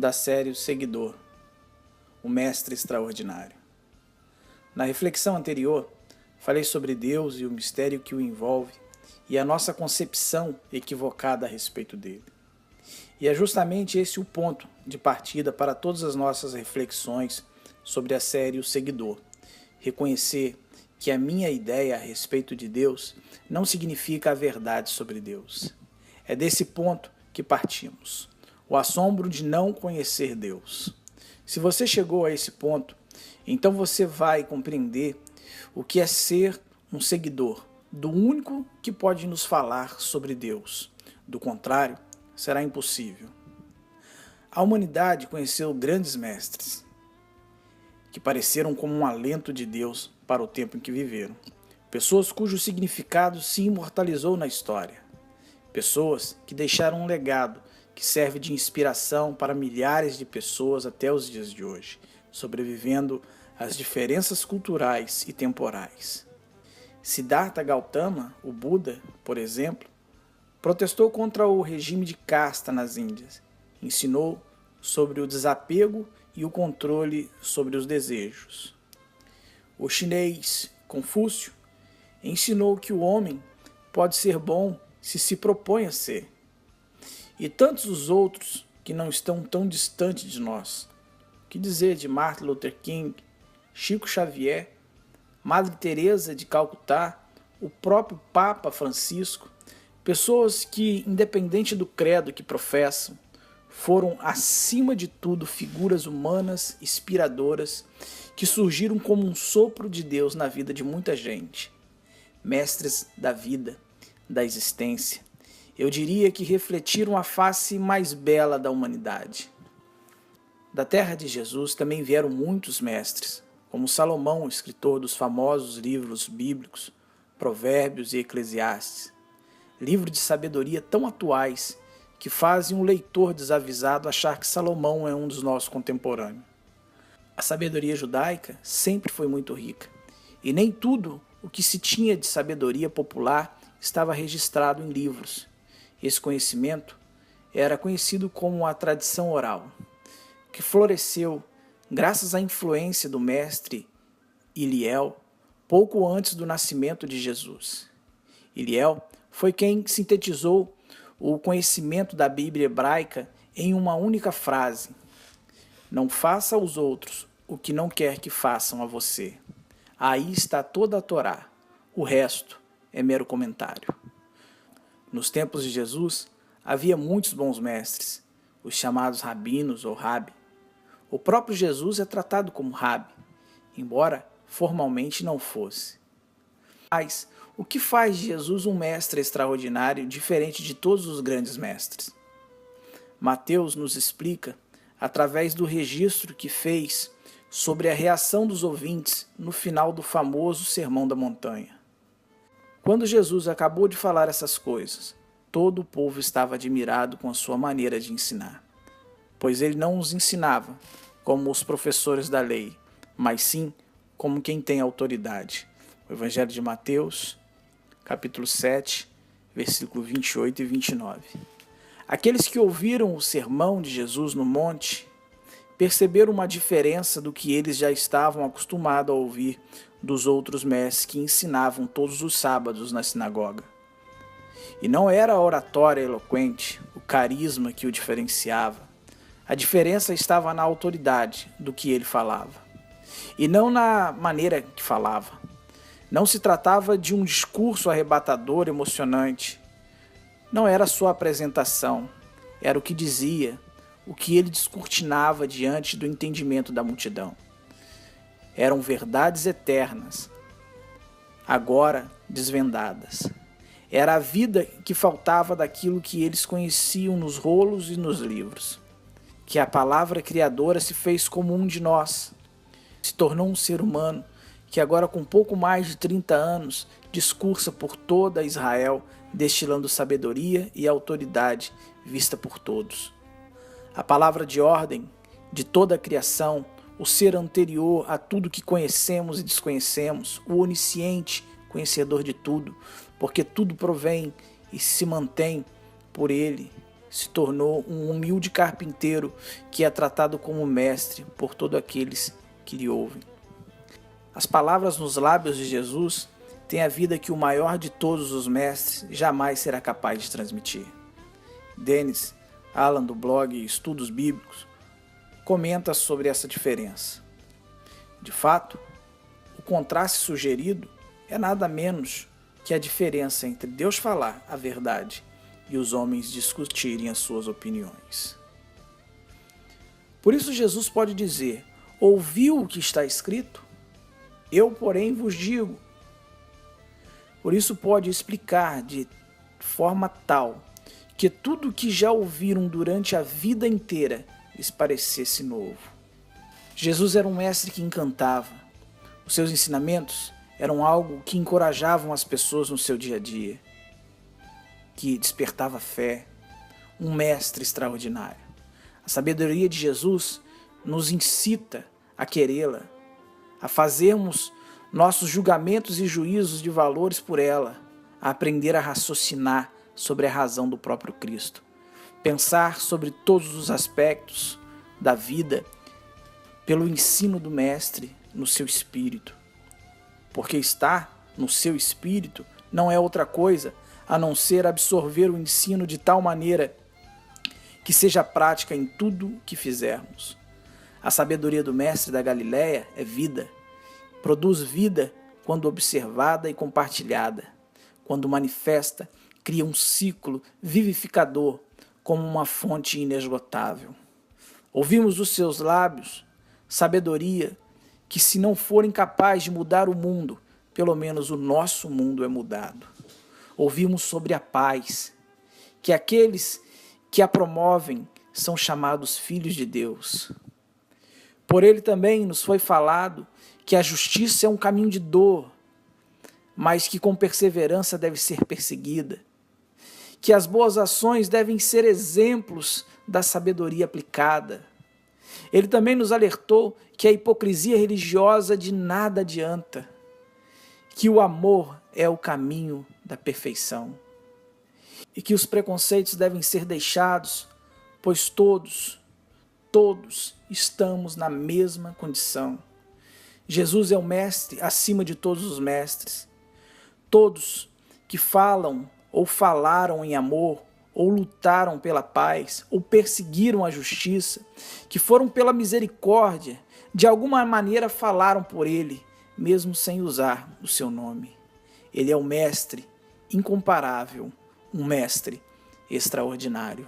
da série O Seguidor, o Mestre Extraordinário. Na reflexão anterior, falei sobre Deus e o mistério que o envolve e a nossa concepção equivocada a respeito dele. E é justamente esse o ponto de partida para todas as nossas reflexões sobre a série O Seguidor. Reconhecer que a minha ideia a respeito de Deus não significa a verdade sobre Deus. É desse ponto que partimos. O assombro de não conhecer Deus. Se você chegou a esse ponto, então você vai compreender o que é ser um seguidor do único que pode nos falar sobre Deus. Do contrário, será impossível. A humanidade conheceu grandes mestres, que pareceram como um alento de Deus para o tempo em que viveram. Pessoas cujo significado se imortalizou na história. Pessoas que deixaram um legado que serve de inspiração para milhares de pessoas até os dias de hoje, sobrevivendo às diferenças culturais e temporais. Siddhartha Gautama, o Buda, por exemplo, protestou contra o regime de casta nas Índias, ensinou sobre o desapego e o controle sobre os desejos. O chinês Confúcio ensinou que o homem pode ser bom se propõe a ser. E tantos os outros que não estão tão distantes de nós. O que dizer de Martin Luther King, Chico Xavier, Madre Teresa de Calcutá, o próprio Papa Francisco, pessoas que, independente do credo que professam, foram, acima de tudo, figuras humanas inspiradoras que surgiram como um sopro de Deus na vida de muita gente. Mestres da vida, da existência. Eu diria que refletiram a face mais bela da humanidade. Da terra de Jesus também vieram muitos mestres, como Salomão, escritor dos famosos livros bíblicos, Provérbios e Eclesiastes. Livros de sabedoria tão atuais que fazem um leitor desavisado achar que Salomão é um dos nossos contemporâneos. A sabedoria judaica sempre foi muito rica, e nem tudo o que se tinha de sabedoria popular estava registrado em livros. Esse conhecimento era conhecido como a tradição oral, que floresceu graças à influência do mestre Hillel, pouco antes do nascimento de Jesus. Hillel foi quem sintetizou o conhecimento da Bíblia hebraica em uma única frase: não faça aos outros o que não quer que façam a você. Aí está toda a Torá, o resto é mero comentário. Nos tempos de Jesus, havia muitos bons mestres, os chamados rabinos ou rabi. O próprio Jesus é tratado como rabi, embora formalmente não fosse. Mas o que faz de Jesus um mestre extraordinário, diferente de todos os grandes mestres? Mateus nos explica, através do registro que fez sobre a reação dos ouvintes no final do famoso Sermão da Montanha. Quando Jesus acabou de falar essas coisas, todo o povo estava admirado com a sua maneira de ensinar, pois ele não os ensinava como os professores da lei, mas sim como quem tem autoridade. O Evangelho de Mateus, capítulo 7, versículo 28 e 29. Aqueles que ouviram o sermão de Jesus no monte perceberam uma diferença do que eles já estavam acostumados a ouvir dos outros mestres que ensinavam todos os sábados na sinagoga. E não era a oratória eloquente, o carisma que o diferenciava. A diferença estava na autoridade do que ele falava, e não na maneira que falava. Não se tratava de um discurso arrebatador, emocionante. Não era só a apresentação, era o que dizia, o que ele descortinava diante do entendimento da multidão. Eram verdades eternas, agora desvendadas. Era a vida que faltava daquilo que eles conheciam nos rolos e nos livros. Que a palavra criadora se fez como um de nós, se tornou um ser humano que agora com pouco mais de 30 anos discursa por toda Israel, destilando sabedoria e autoridade vista por todos. A palavra de ordem de toda a criação, o ser anterior a tudo que conhecemos e desconhecemos, o onisciente, conhecedor de tudo, porque tudo provém e se mantém por ele, se tornou um humilde carpinteiro que é tratado como mestre por todos aqueles que lhe ouvem. As palavras nos lábios de Jesus têm a vida que o maior de todos os mestres jamais será capaz de transmitir. Dennis Allen, do blog Estudos Bíblicos, comenta sobre essa diferença. De fato, o contraste sugerido é nada menos que a diferença entre Deus falar a verdade e os homens discutirem as suas opiniões. Por isso Jesus pode dizer: ouviu o que está escrito? Eu, porém, vos digo. Por isso pode explicar de forma tal que tudo o que já ouviram durante a vida inteira lhes parecesse novo. Jesus era um mestre que encantava. Os seus ensinamentos eram algo que encorajavam as pessoas no seu dia a dia, que despertava fé, um mestre extraordinário. A sabedoria de Jesus nos incita a querê-la, a fazermos nossos julgamentos e juízos de valores por ela, a aprender a raciocinar sobre a razão do próprio Cristo, pensar sobre todos os aspectos da vida pelo ensino do Mestre no seu espírito, porque estar no seu espírito não é outra coisa a não ser absorver o ensino de tal maneira que seja prática em tudo que fizermos. A sabedoria do Mestre da Galileia é vida, produz vida quando observada e compartilhada, quando manifesta, cria um ciclo vivificador como uma fonte inesgotável. Ouvimos dos seus lábios sabedoria que, se não forem capazes de mudar o mundo, pelo menos o nosso mundo é mudado. Ouvimos sobre a paz, que aqueles que a promovem são chamados filhos de Deus. Por ele também nos foi falado que a justiça é um caminho de dor, mas que com perseverança deve ser perseguida, que as boas ações devem ser exemplos da sabedoria aplicada. Ele também nos alertou que a hipocrisia religiosa de nada adianta, que o amor é o caminho da perfeição e que os preconceitos devem ser deixados, pois todos estamos na mesma condição. Jesus é o mestre acima de todos os mestres. Todos que falam ou falaram em amor, ou lutaram pela paz, ou perseguiram a justiça, que foram pela misericórdia, de alguma maneira falaram por ele, mesmo sem usar o seu nome. Ele é o mestre incomparável, um mestre extraordinário.